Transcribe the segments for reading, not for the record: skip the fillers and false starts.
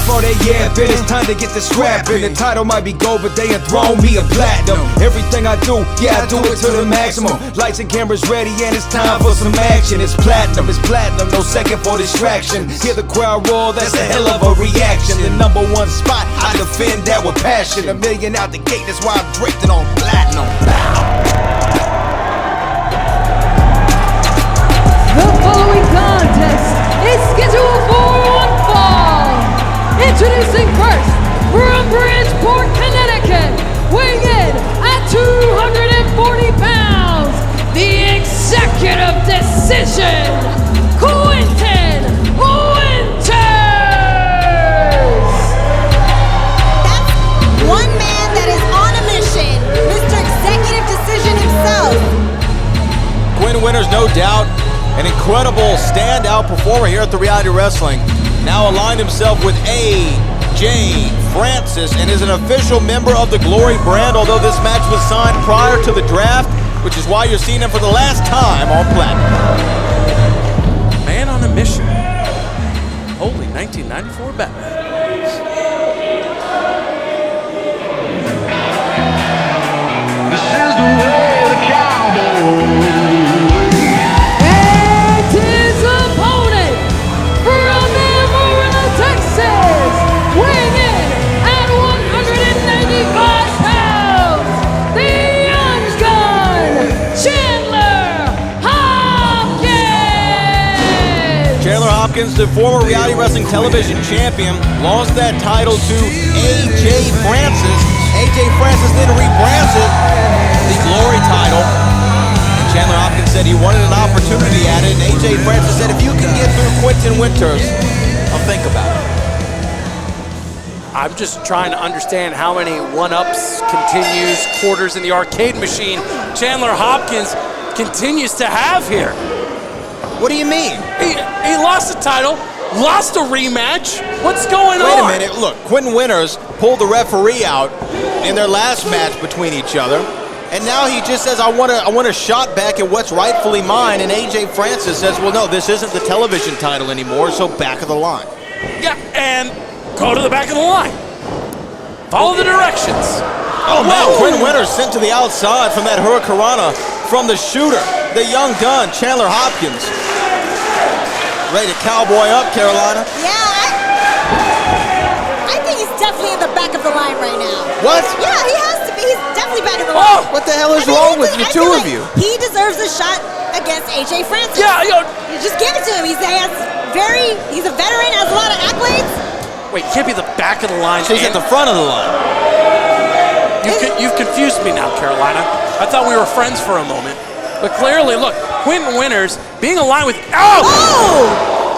off all that yapping. It's time to get the scrapping. The title might be gold, but they enthroned me a platinum. Everything I do, yeah, I do it to the maximum. Lights and cameras ready, and it's time for some action. It's platinum, no second for distraction. Hear the crowd roar, that's a hell of a reaction. The #1 spot, I defend that with passion. $1 million out the gate, that's why I'm draped on platinum. The following contest is scheduled for one fall. Introducing first, from Bridgeport, Connecticut, weighing in at 240 pounds, the executive decision, Quentin Wynters! That's one man that is on a mission, Mr. Executive Decision himself. Quentin Wynters, no doubt, an incredible standout performer here at the Reality Wrestling. Now aligned himself with AJ Francis and is an official member of the Glory brand, although this match was signed prior to the draft, which is why you're seeing him for the last time on Platinum. Man on a mission. Holy 1994 Batman. This is the way of the cowboy. And his opponent, from Amarillo, Texas, weighing in at 195 pounds, the young gun, Chandler Hopkins! Chandler Hopkins, the former Reality Wrestling Television champion, lost that title to AJ Francis. AJ Francis then rebrands it the Glory title. And Chandler Hopkins said he wanted an opportunity at it, and AJ Francis said, if you can get through Quentin Wynters, I'll think about it. I'm just trying to understand how many one-ups, continues, quarters in the arcade machine Chandler Hopkins continues to have here. What do you mean? He lost the title, lost a rematch. What's going on? Wait a minute, look, Quentin Wynters pulled the referee out in their last match between each other, and now he just says, I want a shot back at what's rightfully mine, and AJ Francis says, well, no, this isn't the television title anymore, so back of the line. Yeah, and go to the back of the line. Follow the directions. Oh, man, Quentin Wynters sent to the outside from that hurricanrana from the shooter, the young gun, Chandler Hopkins. Ready to cowboy up, Carolina. Yeah, I think he's definitely in the back of the line right now. What? Yeah, he has to be. He's definitely back in the line. What the hell is wrong with you, two of you? He deserves a shot against AJ Francis. Yeah, You just give it to him. He's a veteran, has a lot of accolades. Wait, he can't be the back of the line. He's at the front of the line. You've confused me now, Carolina. I thought we were friends for a moment. But clearly, look, Quentin Wynters being aligned with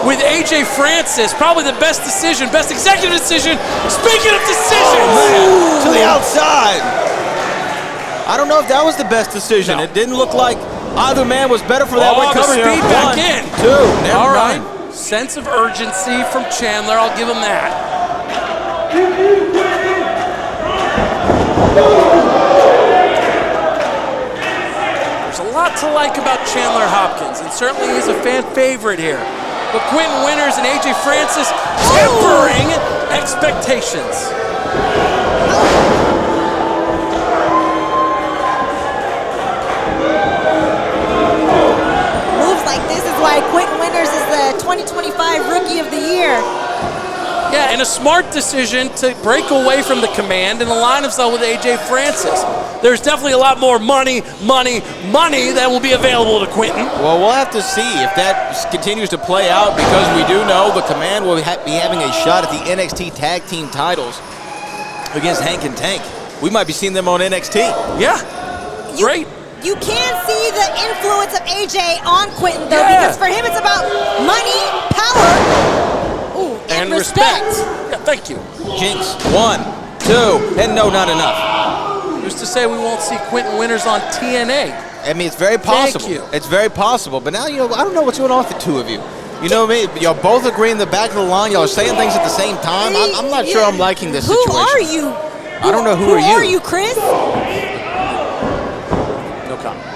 with AJ Francis, probably the best decision, best executive decision. Speaking of decisions, To the outside. I don't know if that was the best decision. No. It didn't look like either man was better for that recovery. The speed back in. 1, 2, never All mind. right, sense of urgency from Chandler. I'll give him that. There's a lot to like about Chandler Hopkins, and certainly he's a fan favorite here. But Quentin Wynters and AJ Francis tempering expectations. Moves like this is why Quentin Wynters is the 2025 Rookie of the Year. Yeah, and a smart decision to break away from the command and align himself with AJ Francis. There's definitely a lot more money that will be available to Quentin. Well, we'll have to see if that continues to play out, because we do know the command will be having a shot at the NXT Tag Team titles against Hank and Tank. We might be seeing them on NXT. Yeah, great. You can see the influence of AJ on Quentin, though, because for him it's about money, power, and respect. Yeah, thank you. Jinx, 1, 2, and no, not enough. Who's to say we won't see Quentin Wynters on TNA? I mean, it's very possible. Thank you. It's very possible. But now, I don't know what's going on with the two of you. You know what I mean? Y'all both agree in the back of the line. Y'all are saying things at the same time. I'm not sure I'm liking this situation. Who are you? I don't know who are you. Who are you, Chris? No comment.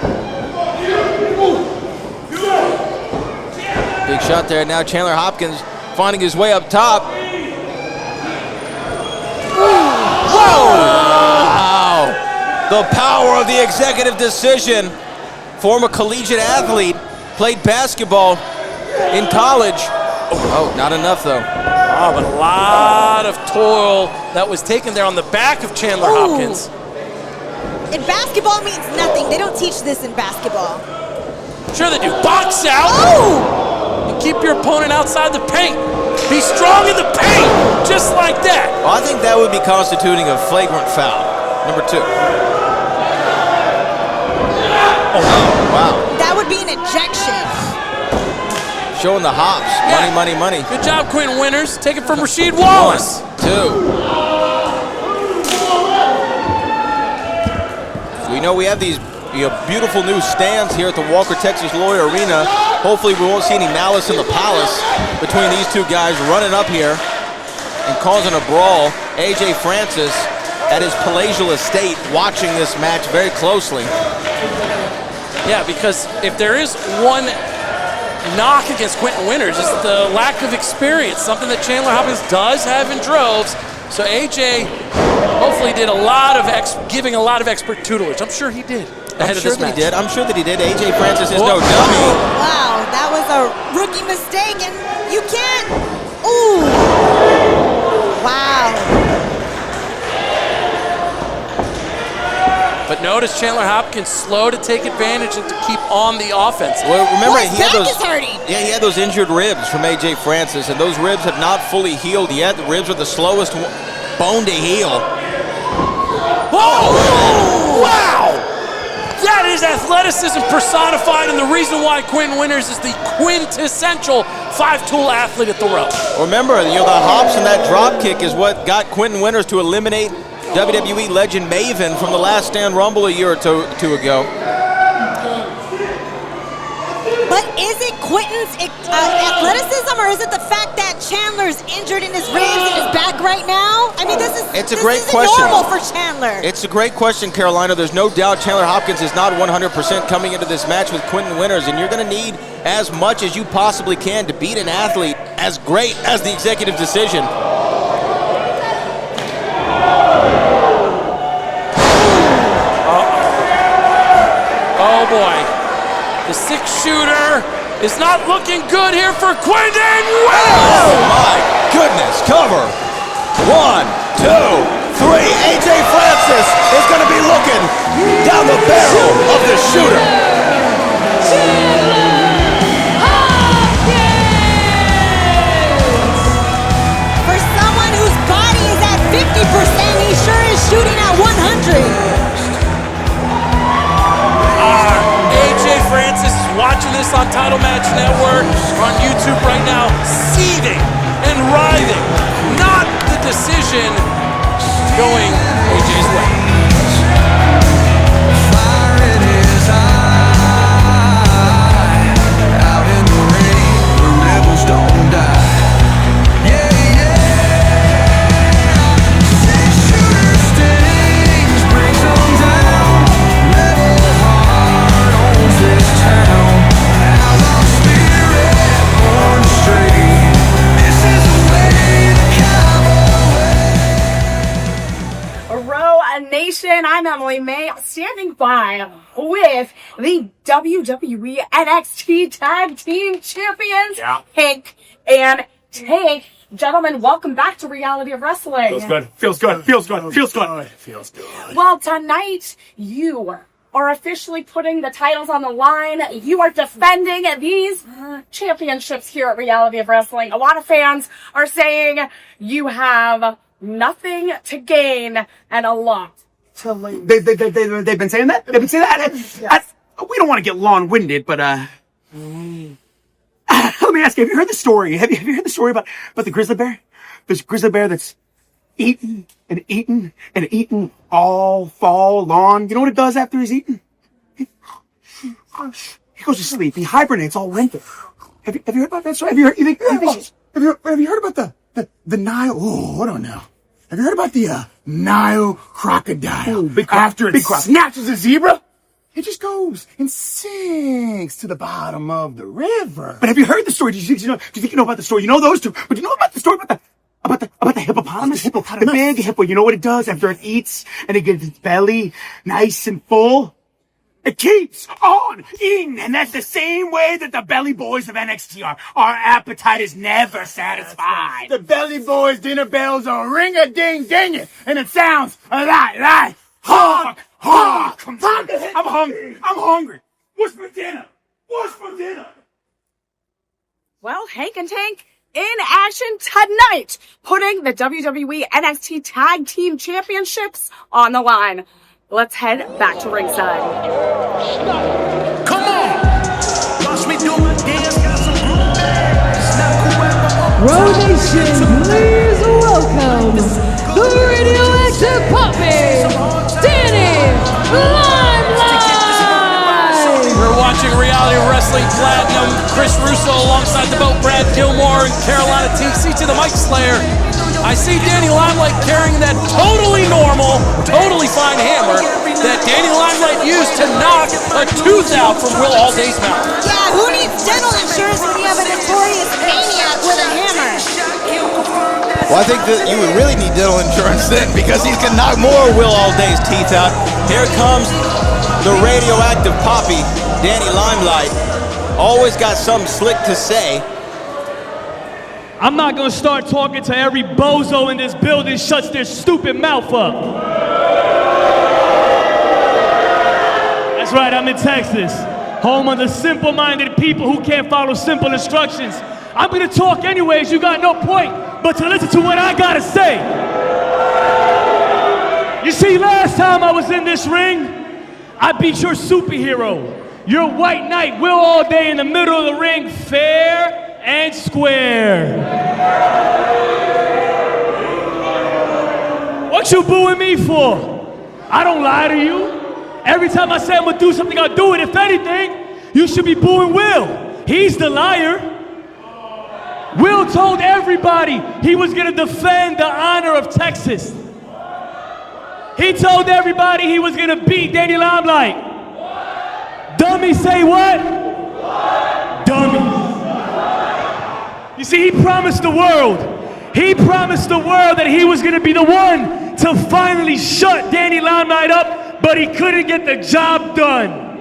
Big shot there. Now Chandler Hopkins finding his way up top. Wow! The power of the executive decision. Former collegiate athlete, played basketball in college. Oh, not enough though. Oh, but a lot of toil that was taken there on the back of Chandler Hopkins. In basketball means nothing. They don't teach this in basketball. Sure they do. Box out. Oh! And keep your opponent outside the paint. Be strong in the paint, just like that. Well, I think that would be constituting a flagrant foul. Number 2. Oh, wow. That would be an ejection. Showing the hops. Yeah. Money, money, money. Good job, Quentin Wynters. Take it from Rasheed Wallace. 1, 2. So we know we have these beautiful new stands here at the Walker Texas Lawyer Arena. Hopefully we won't see any malice in the palace between these two guys running up here and causing a brawl. AJ Francis at his palatial estate watching this match very closely. Yeah, because if there is one knock against Quentin Wynters, it's the lack of experience, something that Chandler Hopkins does have in droves. So AJ hopefully did a lot of giving a lot of expert tutelage. I'm sure he did ahead of this match. I'm sure that he did. AJ Francis is no dummy. Wow, that was a rookie mistake, and you can't. Ooh. Wow. But notice Chandler Hopkins slow to take advantage and to keep on the offense. Well, remember His he had back those. is hurting. Yeah, he had those injured ribs from AJ Francis, and those ribs have not fully healed yet. The ribs are the slowest bone to heal. Oh! Wow! That is athleticism personified, and the reason why Quentin Wynters is the quintessential 5-tool athlete at the rope. Remember, the hops and that drop kick is what got Quentin Wynters to eliminate WWE legend Maven from the last Stand Rumble a year or two ago. But is it Quentin's athleticism, or is it the fact that Chandler's injured in his ribs and his back right now? I mean, this It's a great question. normal for Chandler. It's a great question, Carolina. There's no doubt Chandler Hopkins is not 100% coming into this match with Quentin Wynters, and you're going to need as much as you possibly can to beat an athlete as great as the executive decision. Oh boy. The 6-shooter is not looking good here for Quentin Wynters! Oh my goodness, cover. 1, 2, 3. AJ Francis is going to be looking down the barrel of the shooter. For someone whose body is at 50%, he sure is shooting at 100. AJ Francis is watching this on Title Match Network on YouTube right now, seething and writhing. Not the decision going AJ's way. Fire in his eye, out in the rain where rebels don't die. Yeah, yeah. 6-shooter stings, brings them down. Rebel heart owns this town. Outlaw spirit, born straight. This is the way, the cowboy way. Row Nation, I'm Emily May, standing by with the WWE NXT Tag Team Champions, Hank and Tank. Gentlemen, welcome back to Reality of Wrestling. Feels good. Feels good. Feels good. Feels good. Feels good. Well, tonight you are officially putting the titles on the line. You are defending these championships here at Reality of Wrestling. A lot of fans are saying you have nothing to gain and a lot to lose. They've been saying that? They've been saying that? We don't want to get long-winded, but, let me ask you, have you heard the story? Have you heard the story about the grizzly bear? This grizzly bear that's eaten and eaten and eaten all fall long. You know what it does after he's eaten? He goes to sleep. He hibernates all winter. Have you heard about that story? Have you heard about the Nile? Oh, I don't know. Have you heard about the Nile crocodile? After it snatches a zebra, it just goes and sinks to the bottom of the river. But have you heard the story? Do you think you know about the story? You know those two, but you know about the story about About the hippopotamus? The big hippo. You know what it does after it eats and it gets its belly nice and full? It keeps on eating, and that's the same way that the belly boys of NXT are. Our appetite is never satisfied. The belly boys' dinner bells are ring-a-ding-dinging, and it sounds a lot like honk, honk. I'm hungry. What's for dinner? Well, Hank and Tank in action tonight, putting the WWE NXT Tag Team Championships on the line. Let's head back to ringside. Come on! Watch me do it, dance, got some room. Row Nation, please welcome the radioactive puppy, Danny Limelight! We're watching Reality Wrestling Platinum. Chris Russo alongside the boat, Brad Gilmore and Carolina TC to the Mike Slayer. I see Danny Limelight carrying that totally normal, totally fine hammer that Danny Limelight used to knock a tooth out from Will Allday's mouth. Yeah, who needs dental insurance when you have a notorious maniac with a hammer? Well, I think that you would really need dental insurance then, because he's gonna knock more of Will Allday's teeth out. Here comes the radioactive poppy, Danny Limelight. Always got something slick to say. I'm not gonna start talking to every bozo in this building shuts their stupid mouth up. That's right, I'm in Texas, home of the simple-minded people who can't follow simple instructions. I'm gonna talk anyways, you got no point but to listen to what I gotta say. You see, last time I was in this ring, I beat your superhero, your white knight, Will Allday, in the middle of the ring, fair and square. What you booing me for? I don't lie to you. Every time I say I'm gonna do something, I'll do it. If anything, you should be booing Will. He's the liar. Will told everybody he was gonna defend the honor of Texas. He told everybody he was gonna beat Danny Limelight. Dummy say what? Dummy. You see, he promised the world. He promised the world that he was gonna be the one to finally shut Danny Limelight up, but he couldn't get the job done.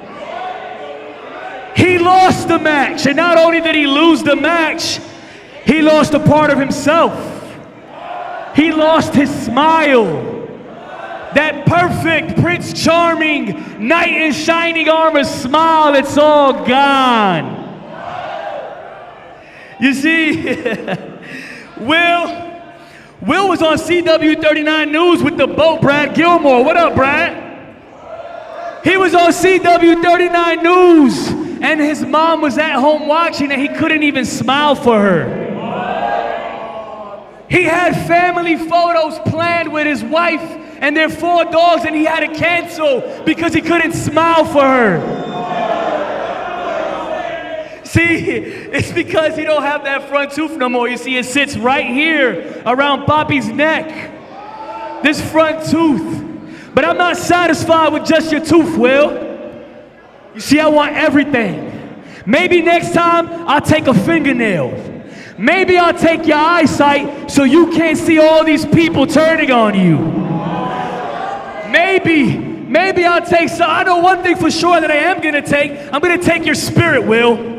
He lost the match, and not only did he lose the match, he lost a part of himself. He lost his smile. That perfect Prince Charming, knight in shining armor smile, it's all gone. You see, Will was on CW39 News with the boat, Brad Gilmore. What up, Brad? He was on CW39 News, and his mom was at home watching, and he couldn't even smile for her. He had family photos planned with his wife and their 4 dogs, and he had to cancel because he couldn't smile for her. See, it's because he don't have that front tooth no more. You see, it sits right here around Poppy's neck. This front tooth. But I'm not satisfied with just your tooth, Will. You see, I want everything. Maybe next time I'll take a fingernail. Maybe I'll take your eyesight so you can't see all these people turning on you. Maybe I'll take some. I know one thing for sure that I am gonna take. I'm gonna take your spirit, Will.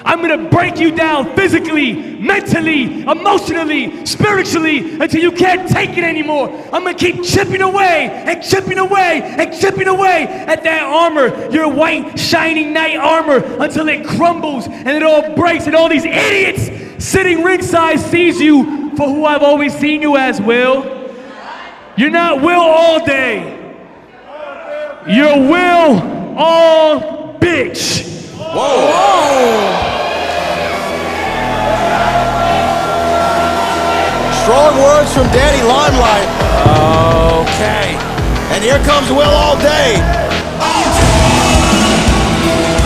I'm gonna break you down physically, mentally, emotionally, spiritually, until you can't take it anymore. I'm gonna keep chipping away and chipping away and chipping away at that armor, your white, shining knight armor, until it crumbles and it all breaks, and all these idiots sitting ringside sees you for who I've always seen you as, Will. You're not Will Allday. You're Will All Bitch. Whoa! Strong words from Danny Limelight. Okay. And here comes Will Allday.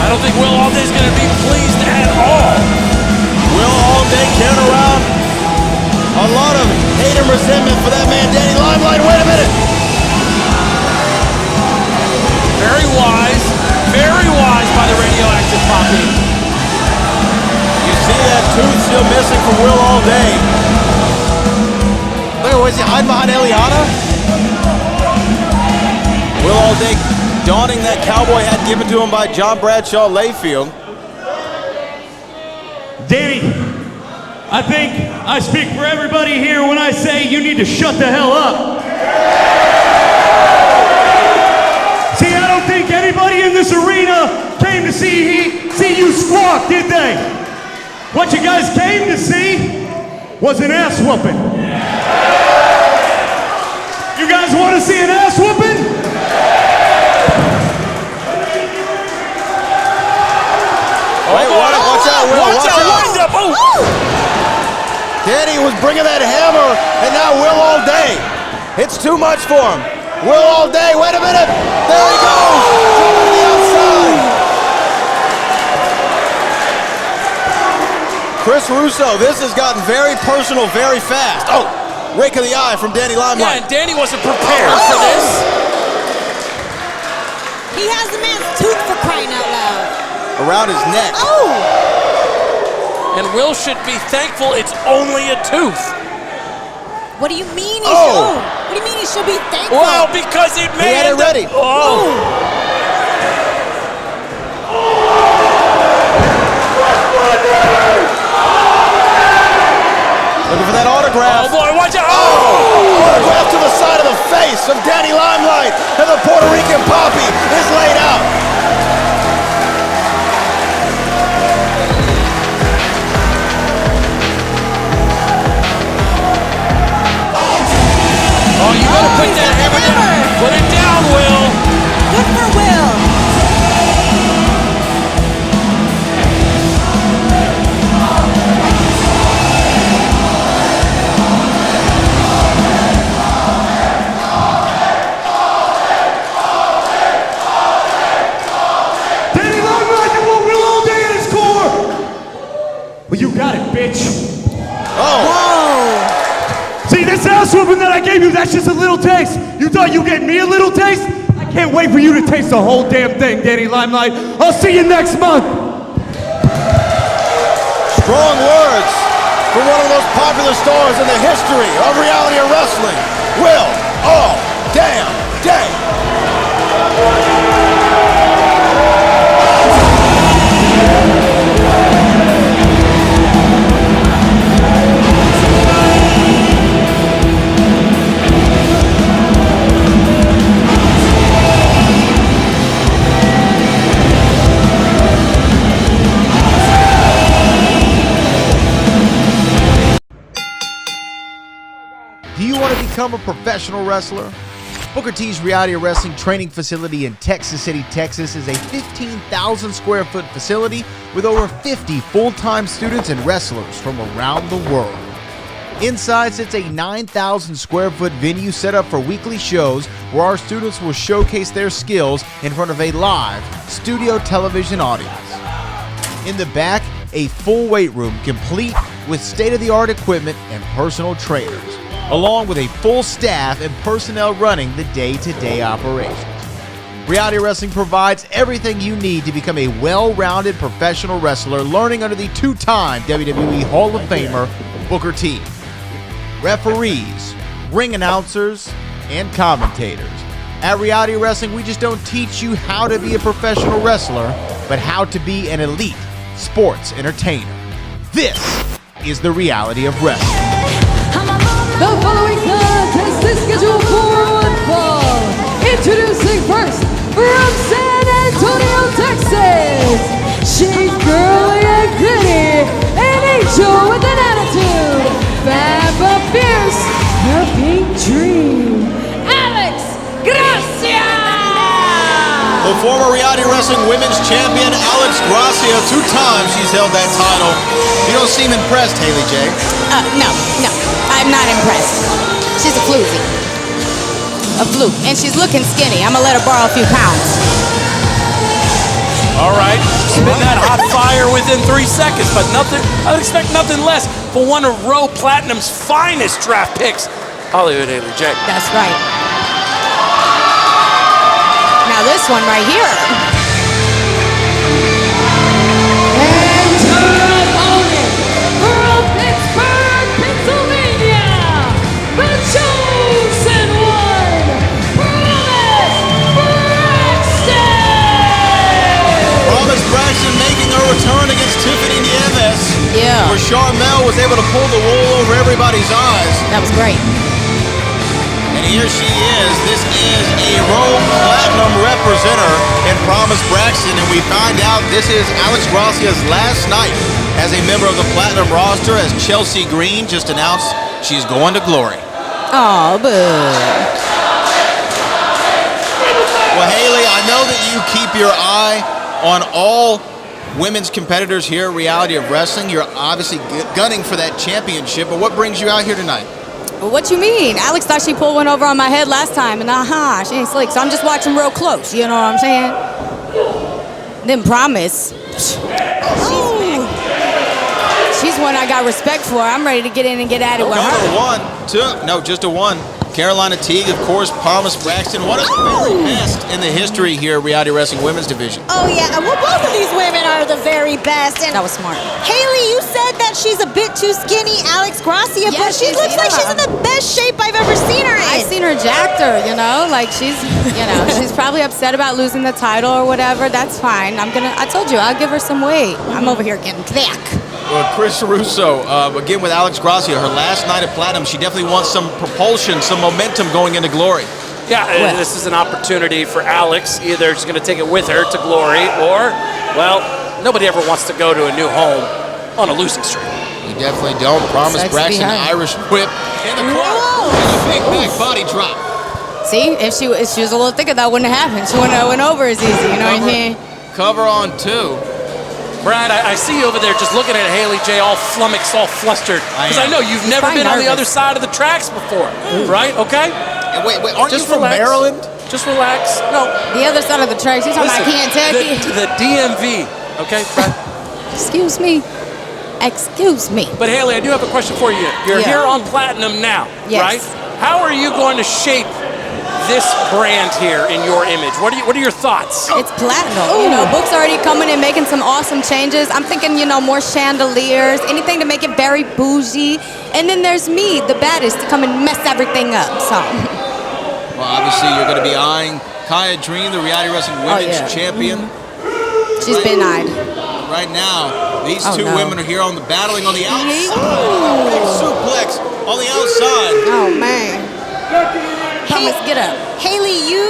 I don't think Will Allday's going to be pleased at all. Will Allday carrying around a lot of hate and resentment for that man, Danny Limelight. Wait a minute. Very wise by the radioactive Poppy. You see that tooth still missing from Will Allday. Oh, is he hiding behind Eliana? Will Allday donning that cowboy hat given to him by John Bradshaw Layfield. Danny, I think I speak for everybody here when I say you need to shut the hell up. See, I don't think anybody in this arena came to see you squawk, did they? What you guys came to see was an ass whooping. You guys want to see an ass whooping? Wait, watch out, Will, watch out. Wind up. Oh. Danny was bringing that hammer, and now Will Allday. It's too much for him. Will Allday, wait a minute. There he goes. Over to the outside. Chris Russo, this has gotten very personal very fast. Oh, rake of the eye from Danny Limelight. Yeah, and Danny wasn't prepared for this. He has the man's tooth for crying out loud. Around his neck. Oh! And Will should be thankful it's only a tooth. What do you mean he Oh. should? What do you mean he should be thankful? Well, because it may He had it end up- ready. Oh. Looking for that autograph. Oh boy, watch out! Oh! Autograph to the side of the face of Danny Limelight, and the Puerto Rican Poppy is laid out. Oh, you gotta put that hammer down. Put it down, Will. Good for Will. Danny Limelight, you want Will Allday in his core? Well, you got it, bitch. See, this ass whooping that I gave you, that's just a little taste. You thought you get me a little taste? I can't wait for you to taste the whole damn thing, Danny Limelight. I'll see you next month. Strong words from one of the most popular stars in the history of reality of wrestling, Will Allday. Do you want to become a professional wrestler? Booker T's Reality of Wrestling training facility in Texas City, Texas is a 15,000 square foot facility with over 50 full-time students and wrestlers from around the world. Inside sits a 9,000 square foot venue set up for weekly shows where our students will showcase their skills in front of a live studio television audience. In the back, a full weight room complete with state-of-the-art equipment and personal trainers, along with a full staff and personnel running the day-to-day operations. Reality Wrestling provides everything you need to become a well-rounded professional wrestler, learning under the two-time WWE Hall of Famer, Booker T. Referees, ring announcers, and commentators. At Reality Wrestling, we just don't teach you how to be a professional wrestler, but how to be an elite sports entertainer. This is the reality of wrestling. The following contest is scheduled for one fall. Introducing first, from San Antonio, Texas, she's girly and gritty, an angel with an attitude, fab but fierce, her pink dream, Gracia! The former Reality Wrestling Women's Champion, Gracia, 2 times she's held that title. You don't seem impressed, Haley J. No, I'm not impressed. She's a floozy. A fluke. And she's looking skinny. I'm gonna let her borrow a few pounds. All right, spin that hot fire within 3 seconds, but nothing. I would expect nothing less for one of Row Platinum's finest draft picks, HollyHood Haley J. That's right. Now this one right here. And her opponent, from Pittsburgh, Pennsylvania, the where Charmel was able to pull the wool over everybody's eyes. That was great. And here she is. This is a Rome Platinum representer in Promise Braxton, and we find out this is Alex Gracia's last night as a member of the Platinum roster, as Chelsea Green just announced she's going to Glory. Oh, boo. Well, Haley, I know that you keep your eye on all women's competitors here at Reality of Wrestling. You're obviously gunning for that championship, but what brings you out here tonight? What you mean? Alex thought she pulled one over on my head last time, and she ain't slick. So I'm just watching real close, you know what I'm saying? Then Promise. She's one I got respect for. I'm ready to get in and get at it with her. Just a one. Carolina Teague, of course, Promise Braxton, one of the very best in the history here at Reality Wrestling Women's Division. Oh, yeah. Well, both of these women are the very best. And that was smart. Haley, you said that she's a bit too skinny, Alex Gracia, but she looks like she's in the best shape I've ever seen her in. I've seen her jacked her, like she's probably upset about losing the title or whatever. That's fine. I told you, I'll give her some weight. I'm over here getting thick. Well, Chris Russo, again with Alex Gracia, her last night at Platinum, she definitely wants some propulsion, some momentum going into Glory. Yeah, this is an opportunity for Alex. Either she's going to take it with her to Glory, or, well, nobody ever wants to go to a new home on a losing streak. You definitely don't. Promise Braxton, Irish whip in the corner, and a big body drop. See, if she was a little thicker, that wouldn't have happened. She wouldn't have went over as easy, you know what I mean? Cover on two. Brad, I see you over there just looking at Haley J, all flummoxed, all flustered. Because I know you've never been on the other side of the tracks before, right? Okay? Wait, aren't you from Maryland? Just relax. No. The other side of the tracks. You're talking about Kentucky? The DMV. Okay, Brad? Excuse me. But Haley, I do have a question for you. You're here on Platinum now, right? How are you going to shape this brand here in your image? What are your thoughts? It's Platinum. Book's already coming and making some awesome changes. I'm thinking, more chandeliers, anything to make it very bougie. And then there's me, the baddest, to come and mess everything up. So. Well, obviously you're going to be eyeing Kaya Dream, the Reality Wrestling Women's Champion. She's been eyed. Right now, these two women are here battling on the outside. Big suplex on the outside. Oh man. Promise, get up. Haley, you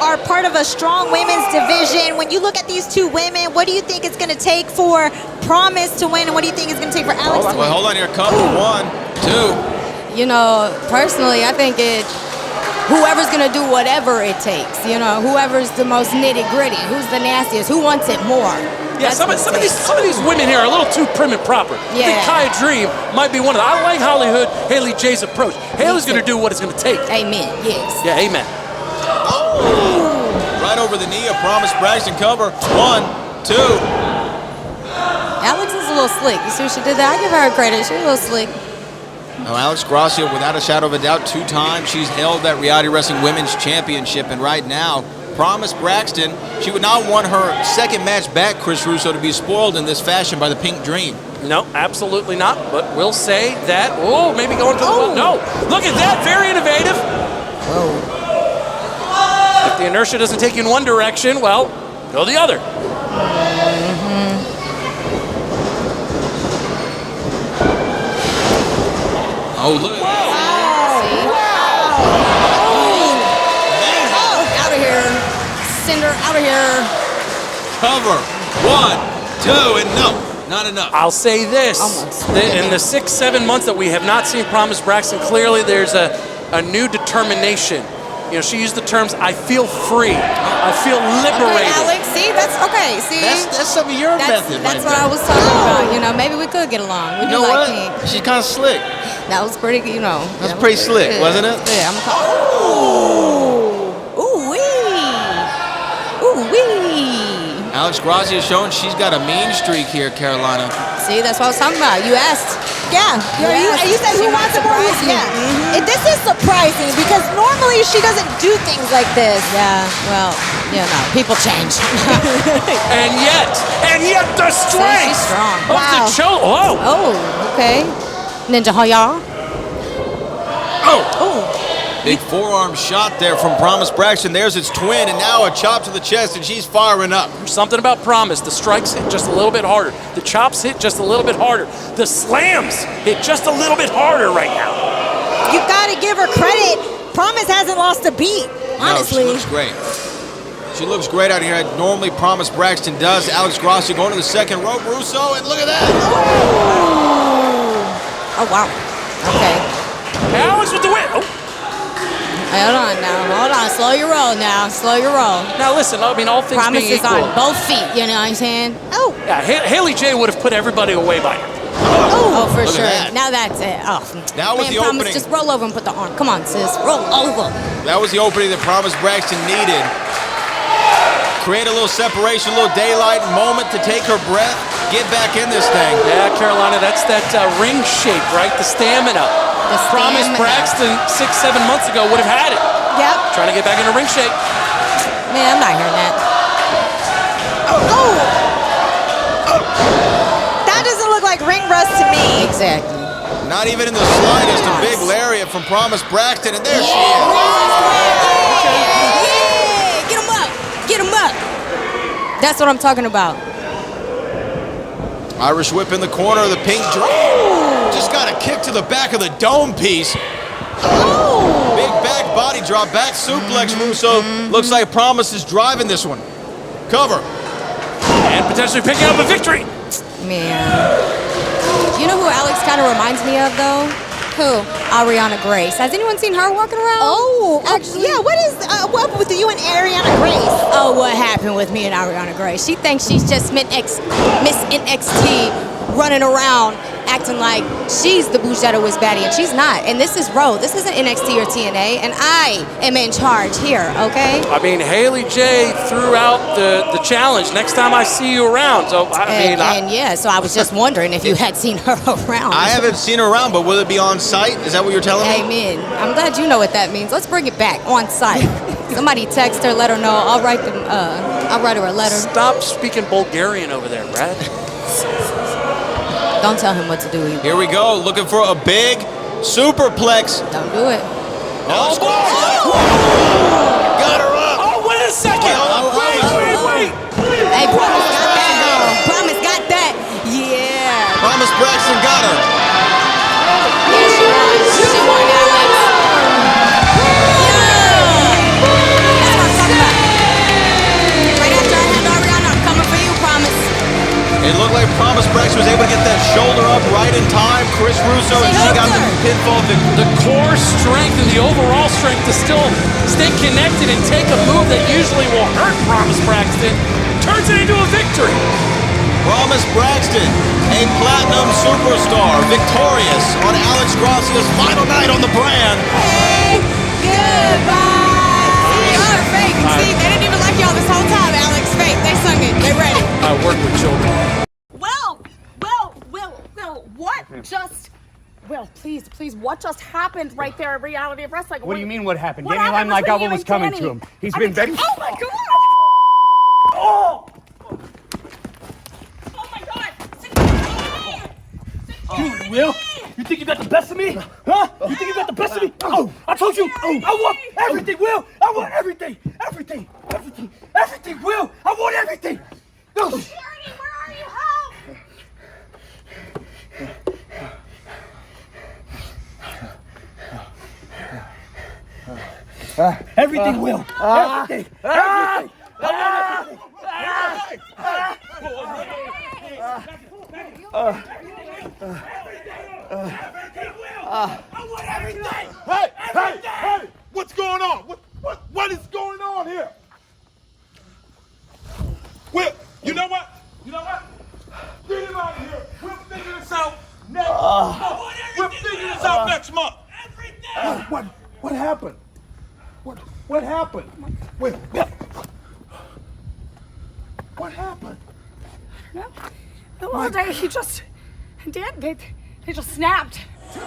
are part of a strong women's division. When you look at these two women, what do you think it's going to take for Promise to win, and what do you think it's going to take for Alex to win? Hold on here. Cover 1, 2. Personally, I think whoever's going to do whatever it takes. Whoever's the most nitty-gritty, who's the nastiest, who wants it more. Yeah, some of these women here are a little too prim and proper. Yeah. I think Kaya Dream might be one of them. I like HollyHood Haley J's approach. Haley's going to do what it's going to take. Amen, yes. Yeah, amen. Right over the knee of Promise Braxton. Cover 1, 2. Alex is a little slick. You see what she did there? I give her credit. She's a little slick. Now, Alex Gracia, without a shadow of a doubt, 2 times she's held that Reality Wrestling Women's Championship, and right now, Promise Braxton, she would not want her second match back, Chris Russo, to be spoiled in this fashion by the Pink Dream. No, absolutely not. But we'll say that, maybe going to the no. Look at that, very innovative. If the inertia doesn't take you in one direction, well, go the other. Oh, look at that. Out of here. Cover 1, 2, and no, not enough. I'll say this. In the 6-7 months that we have not seen Promise Braxton, clearly there's a new determination. She used the terms, I feel free. I feel liberated. Okay, Alex, see, that's okay. See, that's some of your method. That's what I was talking about. Maybe we could get along. We do like pink. She's kind of slick. That was pretty, That's pretty slick, wasn't it? Yeah, Alex Gracia is showing she's got a mean streak here, Carolina. See, that's what I was talking about. You asked. Yeah. You said who wants to more? Yeah. This is surprising because normally she doesn't do things like this. Yeah, well, people change. and yet the strength. She's strong. Oh, okay. Ninja Hoya. Big forearm shot there from Promise Braxton. There's its twin, and now a chop to the chest, and she's firing up. There's something about Promise. The strikes hit just a little bit harder. The chops hit just a little bit harder. The slams hit just a little bit harder right now. You've got to give her credit. Promise hasn't lost a beat, honestly. No, she looks great. She looks great out here. Normally, Promise Braxton does. Alex Gracia going to the second rope. Russo, and look at that. Oh, wow. Okay. Alex with the win. Oh. Hold on now. Hold on. Slow your roll now. Slow your roll. Now listen, I mean, all things Promise being is equal. on both feet, you know what I'm saying? Oh. Yeah, Haley J would have put everybody away by now. Oh, for Look sure. at that. Now that's it. Oh. That was Man, the Promise, opening. just roll over and put the arm. Come on, sis. Roll over. That was the opening that Promise Braxton needed. Create a little separation, a little daylight moment to take her breath, get back in this thing. Yeah, Carolina, that's that ring shape, right? The stamina. Promise Braxton 6-7 months ago would have had it. Yep. Trying to get back into ring shape. Man, I'm not hearing that. Oh. That doesn't look like ring rust to me. Exactly. Not even in the slightest. A big lariat from Promise Braxton, and there she is. Yeah, get him up. Get him up. That's what I'm talking about. Irish whip in the corner of the pink dress. Just got a kick to the back of the dome piece. Big back body drop, back suplex. Russo looks like Promise is driving this one. Cover. And potentially picking up a victory. Man. You know who Alex kind of reminds me of, though? Who? Ariana Grace. Has anyone seen her walking around? Oh, actually. Yeah, what with you and Ariana Grace? Oh, what happened with me and Ariana Grace? She thinks she's just Miss NXT running around acting like she's the Bouchetta Wiz baddie, and she's not. And this is Raw. This isn't NXT or TNA, and I am in charge here, okay? I mean, Haley J threw out the challenge. Next time I see you around. So, yeah, so I was just wondering if you had seen her around. I haven't seen her around, but will it be on site? Is that what you're telling me? Amen. I'm glad you know what that means. Let's bring it back on site. Somebody text her, let her know. I'll write her a letter. Stop speaking Bulgarian over there, Brad. Don't tell him what to do either. Here we go, looking for a big superplex. Don't do it. Oh, got her up. Oh, wait a second. Wait. Hey, Promise got that, girl. Promise got that. Yeah. Promise Braxton got her. Yeah, she won, Alex. Yeah. That's what I'm talking about. Right after I had Ariana, I'm coming for you, Promise. It looked like Promise Braxton was able to get that shoulder up right in time. Chris Russo, and she got the pinfall victory. The core strength and the overall strength to still stay connected and take a move that usually will hurt Promise Braxton turns it into a victory. Promise Braxton, a platinum superstar, victorious on Alex Gracia's final night on the brand. Hey, goodbye. Y'all are fake. See, they didn't even like y'all this whole time, Alex. Fake. They sung it. They ready. I work with children. What just... Will, please, what just happened right there at Reality of Wrestling? What do you mean what happened? What Danny happened Limelight was got when what you was and coming Danny- to him. He's I been mean, very... Oh my God! Oh! Oh my God! Dude, Will, you think you got the best of me? Huh? You think you got the best of me? Oh, I told you. I want everything, Will. I want everything. Everything, Will. I want everything. No. Charity, where are you? Help! Everything, Will. Everything. Everything. I want everything. Hey! What's going on? What is going on here? Will, you know what? Get him out of here. We'll figure this out next month. We'll figure this out next month. Everything. What happened? What happened? Will. What happened? No, Allday, they just snapped. The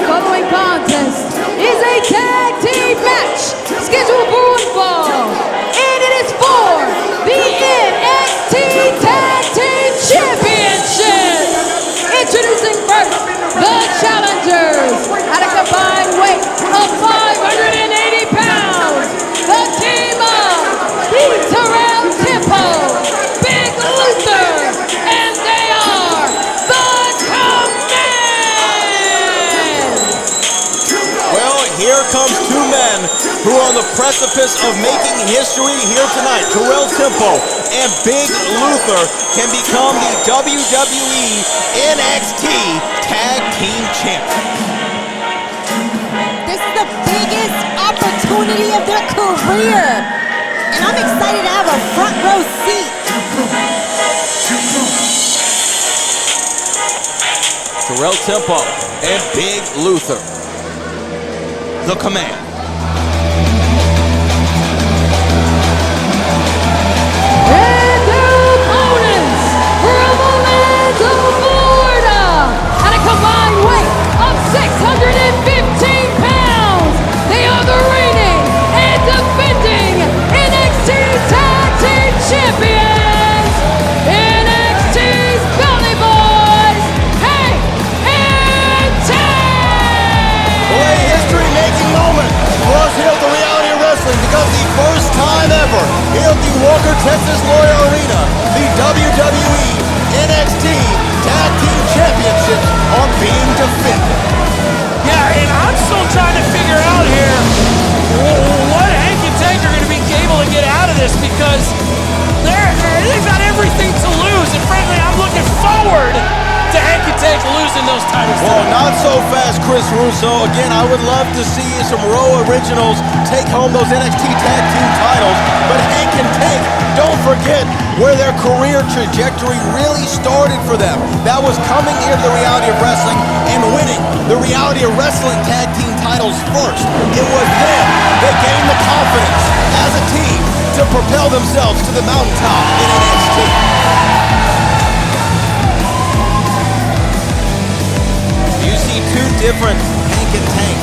following contest is a tag team match scheduled for one fall, and it is for the NXT Tag Team Championships. Introducing first, the challengers at a combined the precipice of making history here tonight. Terrale Tempo and Big Luther can become the WWE NXT Tag Team Champions. This is the biggest opportunity of their career. And I'm excited to have a front row seat. Terrale Tempo and Big Luther. The Command. And their opponents from the land of Florida at a combined weight of 615 pounds, they are the reigning and defending NXT Tag Team Champions, NXT's Belly Boys, Hank and Tank! A history-making moment for us here at the Reality of Wrestling, because the first time ever here at the Walker Texas Lawyer Arena, the WWE NXT Tag Team Championships are being defended. Yeah, and I'm still trying to figure out here what Hank and Tank are going to be able to get out of this, because they've got everything to lose, and frankly, I'm looking forward to Hank and Tank losing those titles. Well, not so fast, Chris Russo. Again, I would love to see some Raw Originals take home those NXT Tag Team titles, but Hank and Tank, don't forget where their career trajectory really started for them. That was coming here to the Reality of Wrestling and winning the Reality of Wrestling Tag Team titles first. It was then they gained the confidence as a team to propel themselves to the mountaintop in NXT. You see two different Hank and Tank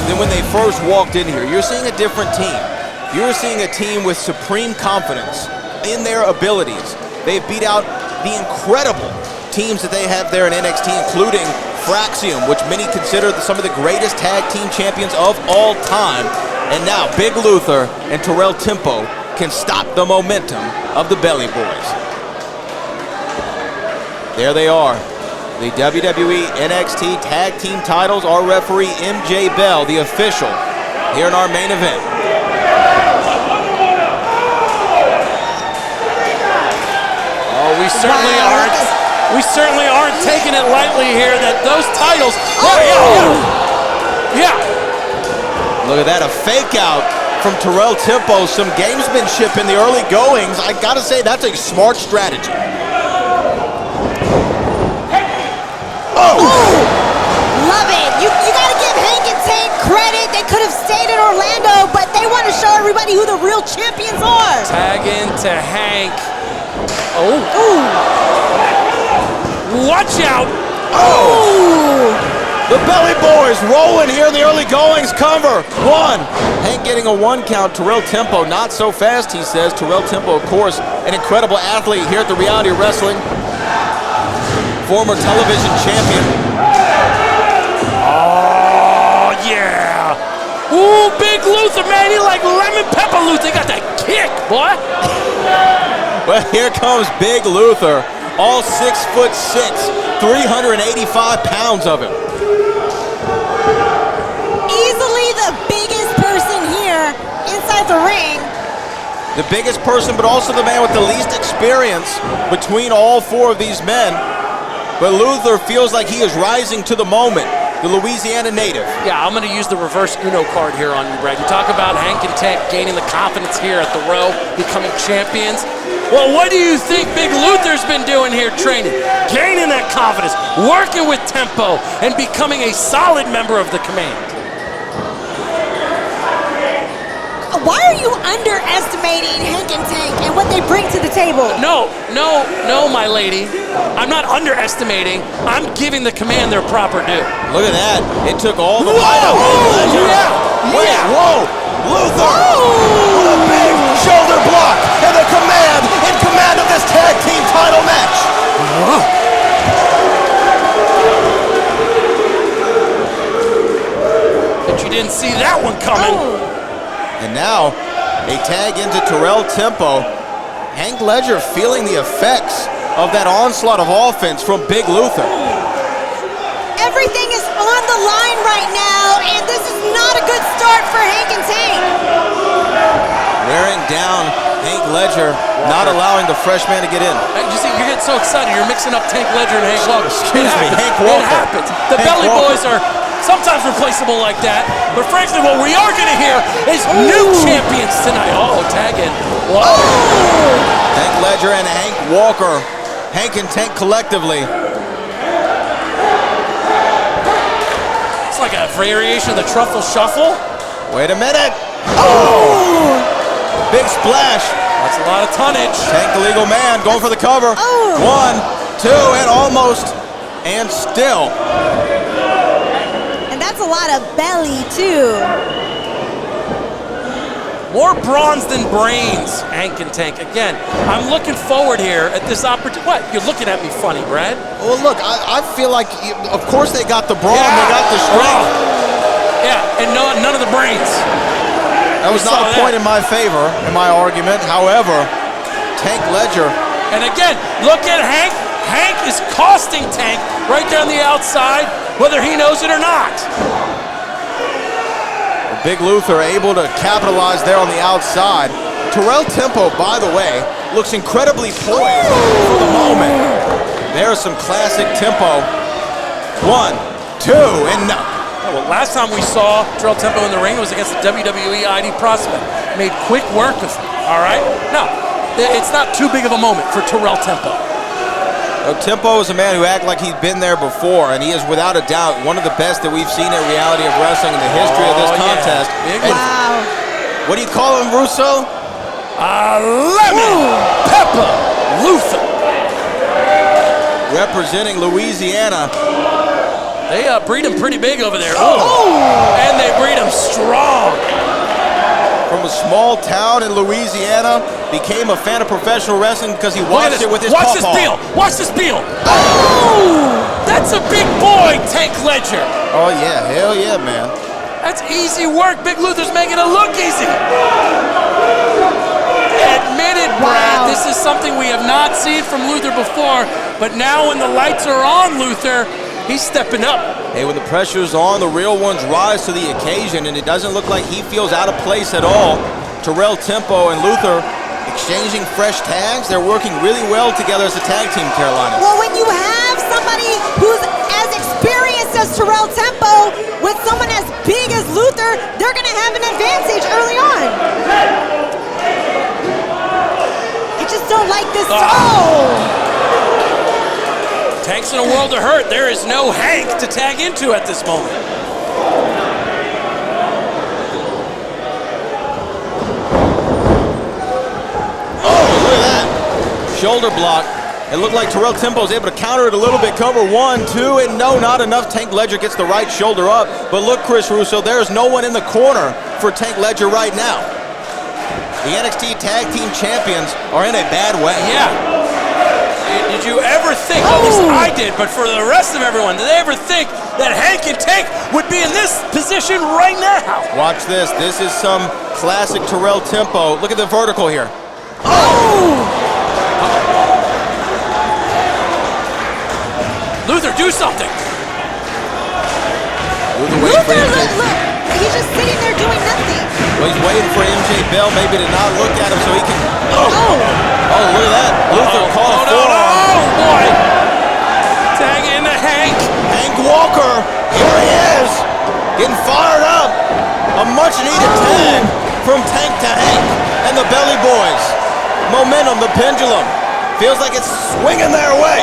than when they first walked in here. You're seeing a different team. You're seeing a team with supreme confidence in their abilities. They've beat out the incredible teams that they have there in NXT, including Fraxium, which many consider some of the greatest tag team champions of all time. And now Big Luther and Terrale Tempo can stop the momentum of the Belly Boys. There they are. The WWE NXT Tag Team titles. Our referee MJ Bell, the official, here in our main event. Oh, we certainly aren't. We certainly aren't taking it lightly here. That those titles. Yeah. Look at that, a fake out from Terrale Tempo. Some gamesmanship in the early goings. I gotta say, that's a smart strategy. Love it. You gotta give Hank and Tank credit. They could have stayed in Orlando, but they want to show everybody who the real champions are. Tag into Hank. Oh. Watch out. The Belly Boys rolling here in the early goings. Cover. One. Hank getting a one count. Terrale Tempo not so fast, he says. Terrale Tempo, of course, an incredible athlete here at the Reality of Wrestling. Former television champion. Oh, yeah. Ooh, Big Luther, man. He like lemon pepper Luther. He got that kick, boy. Well, here comes Big Luther. All 6'6", 385 pounds of him. Easily the biggest person here inside the ring. The biggest person, but also the man with the least experience between all four of these men. But Luther feels like he is rising to the moment. The Louisiana native. Yeah, I'm going to use the reverse Uno card here on you, Brad. You talk about Hank and Tank gaining the confidence here at the Row, becoming champions. Well, what do you think Big Luther's been doing here training? Gaining that confidence, working with Tempo, and becoming a solid member of the Command. Why are you underestimating Hank and Tank and what they bring to the table? No, my lady. I'm not underestimating. I'm giving the Command their proper due. Look at that. It took all the might of Ledger. Wait, whoa. Luther with a big shoulder block, and the Command in command of this tag team title match. But you didn't see that one coming. And now, a tag into Terrale Tempo. Hank Ledger feeling the effects of that onslaught of offense from Big Luther. Everything is on the the line right now, and this is not a good start for Hank and Tank. Wearing down Hank Ledger, not allowing the freshman to get in. You see, you're getting so excited. You're mixing up Tank Ledger and Hank Walker. Excuse me, Hank It Walker. happens. The Hank Belly Walker. Boys are sometimes replaceable like that. But frankly, what we are going to hear is new champions tonight. Oh, tag in. Whoa. Hank Ledger and Hank Walker. Hank and Tank collectively. It's like a variation of the Truffle Shuffle. Wait a minute. Oh! Big splash. That's a lot of tonnage. Tank the legal man going for the cover. 1, 2, and almost. And still. And that's a lot of belly, too. More bronze than brains, Hank and Tank. Again, I'm looking forward here at this opportunity. What? You're looking at me funny, Brad? Well, look, I feel like, of course they got the brawn, they got the strength. Yeah, and none of the brains. That was not a point in my favor, in my argument. However, Tank Ledger. And again, look at Hank. Hank is costing Tank right there on the outside, whether he knows it or not. Big Luther able to capitalize there on the outside. Terrale Tempo, by the way, looks incredibly poised for the moment. There's some classic tempo. 1, 2, and no. Well, last time we saw Terrale Tempo in the ring was against the WWE ID prospect. Made quick work of him, all right? No, it's not too big of a moment for Terrale Tempo. Tempo is a man who acts like he's been there before, and he is without a doubt one of the best that we've seen in Reality of Wrestling in the history of this contest. Yeah. Wow. What do you call him, Russo? Lemon Pepper Luther. Representing Louisiana. They breed him pretty big over there. And they breed him strong. From a small town in Louisiana, became a fan of professional wrestling because he watched it with his pawpaw. Watch this peel. Watch this peel. Oh! That's a big boy, Tank Ledger. Oh, yeah. Hell yeah, man. That's easy work. Big Luther's making it look easy. Admitted, Brad, this is something we have not seen from Luther before, but now when the lights are on Luther, he's stepping up. Hey, when the pressure's on, the real ones rise to the occasion, and it doesn't look like he feels out of place at all. Terrale Tempo and Luther exchanging fresh tags. They're working really well together as a tag team, Carolina. Well, when you have somebody who's as experienced as Terrale Tempo with someone as big as Luther, they're going to have an advantage early on. I just don't like this. Tank's in a world of hurt. There is no Hank to tag into at this moment. Oh, look at that. Shoulder block. It looked like Terrale Tempo was able to counter it a little bit. Cover 1, 2, and no, not enough. Tank Ledger gets the right shoulder up. But look, Chris Russo, there's no one in the corner for Tank Ledger right now. The NXT Tag Team Champions are in a bad way. Yeah. Did you ever think, at least I did, but for the rest of everyone, did they ever think that Hank and Tank would be in this position right now? Watch this. This is some classic Terrale Tempo. Look at the vertical here. Luther, do something. Luther, look, he's just sitting there doing nothing. Well, he's waiting for MJ Bell maybe to not look at him so he can... Oh, look at that. Luther caught a forearm. Oh, boy. Tag into Hank. Hank Walker. Here he is. Getting fired up. A much-needed tag from Tank to Hank and the Belly Boys. Momentum, the pendulum. Feels like it's swinging their way.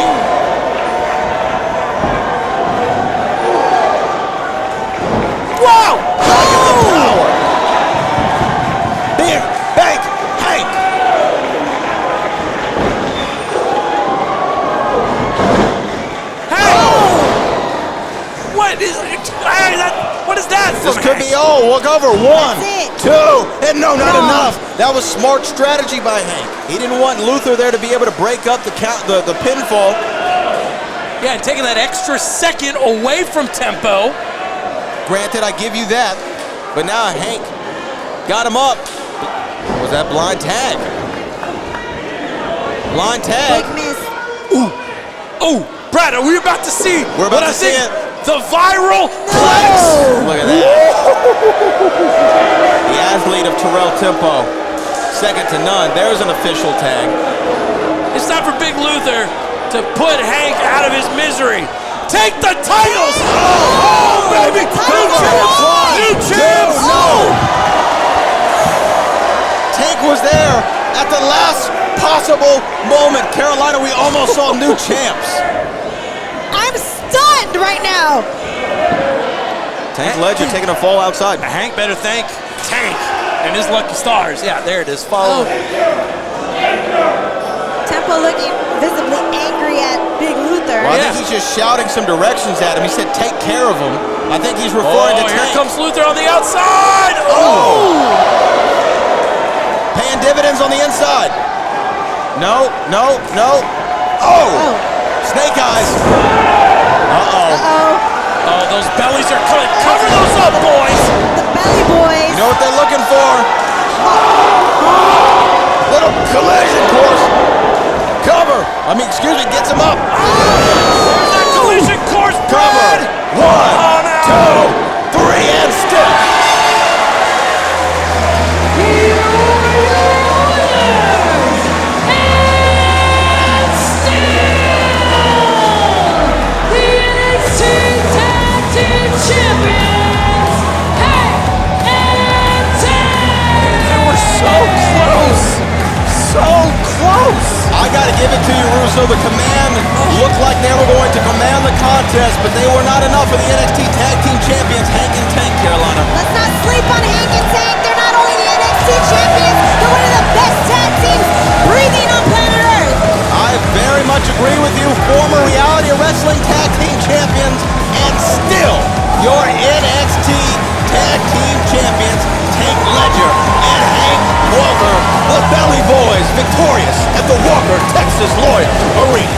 Wow! Look at the power. Big Bank Hank. What is that? This could be all. Look over. 1, 2, and no, not enough. That was smart strategy by Hank. He didn't want Luther there to be able to break up the pinfall. Yeah, and taking that extra second away from Tempo. Granted, I give you that. But now Hank got him up. Was that blind tag? Blind tag. Big miss. Ooh, Brad, are we about to see? We're about to see it. the viral flex. Look at that. The athlete of Terrale Tempo, second to none. There's an official tag. It's time for Big Luther to put Hank out of his misery. Take the titles! Oh, baby! New champs! New champs! No! Tank was there at the last possible moment. Carolina, we almost saw new champs. I'm stunned right now. Tank Legend taking a fall outside. Hank better thank Tank and his lucky stars. Yeah, there it is. Follow. Tempo looking visibly angry at Big Luther. Well, I think he's just shouting some directions at him. He said, take care of him. I think he's referring to Tank. Here comes Luther on the outside. Paying dividends on the inside. No. Oh! Snake eyes. Oh, those bellies are good. Cover those up, boys. The belly boys. You know what they're looking for? Little collision course. Cover. Excuse me, gets him up. There's that collision course, Cover. Brad. 1, 2, 3, and still. I gotta give it to you, Russo. The command looked like they were going to command the contest, but they were not enough for the NXT Tag Team Champions, Hank and Tank, Carolina. Let's not sleep on Hank and Tank. They're not only the NXT champions, they're one of the best tag teams breathing on planet Earth. I very much agree with you. Former reality wrestling tag team champions, and still your NXT Tag Team Champions, Tank Ledger and Hank Walker, the Belly Boys, victorious at the Walker Texas Lloyd Arena.